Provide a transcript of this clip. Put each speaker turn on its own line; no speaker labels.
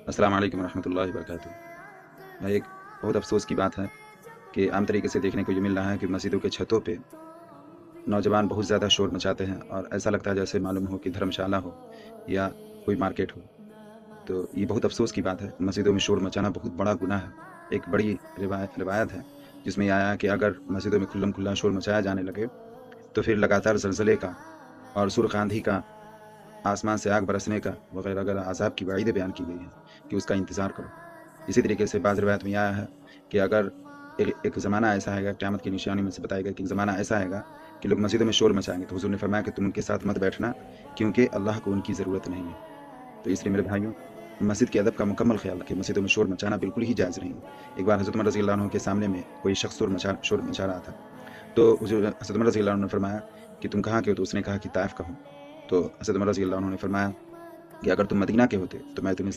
السلام علیکم ورحمۃ اللہ وبرکاتہ۔ بھائی، ایک بہت افسوس کی بات ہے کہ عام طریقے سے دیکھنے کو یہ مل رہا ہے کہ مسجدوں کے چھتوں پہ نوجوان بہت زیادہ شور مچاتے ہیں، اور ایسا لگتا ہے جیسے معلوم ہو کہ دھرم شالہ ہو یا کوئی مارکیٹ ہو۔ تو یہ بہت افسوس کی بات ہے، مسجدوں میں شور مچانا بہت بڑا گناہ ہے۔ ایک بڑی روایت ہے جس میں یہ آیا کہ اگر مسجدوں میں کھلم کھلا شور مچایا جانے لگے تو پھر لگاتار زلزلے کا اور سرخ آندھی کا، آسمان سے آگ برسنے کا وغیرہ وغیرہ عذاب کی وعیدیں بیان کی گئی ہیں کہ اس کا انتظار کرو۔ اسی طریقے سے بعض روایت میں یہ آیا ہے کہ اگر ایک زمانہ ایسا آئے گا، قیامت کی نشانی میں سے بتایا گیا کہ ایک زمانہ ایسا آئے گا کہ لوگ مسجدوں میں شور مچائیں گے، تو حضور نے فرمایا کہ تم ان کے ساتھ مت بیٹھنا، کیونکہ اللہ کو ان کی ضرورت نہیں ہے۔ تو اس لیے میرے بھائیوں، مسجد کے ادب کا مکمل خیال رکھیں، مسجدوں میں شور مچانا بالکل ہی جائز نہیں ہے۔ ایک بار حضرت عمر رضی اللہ عنہ کے سامنے میں کوئی شخص شور مچا رہا تھا، تو حضرت عمر رضی اللہ عنہ نے فرمایا کہ تم کہاں کے ہو؟ تو اس نے کہا کہ طائف کا ہوں۔ تو حضرت عمر رضی اللہ عنہ نے فرمایا کہ اگر تم مدینہ کے ہوتے تو میں تمہیں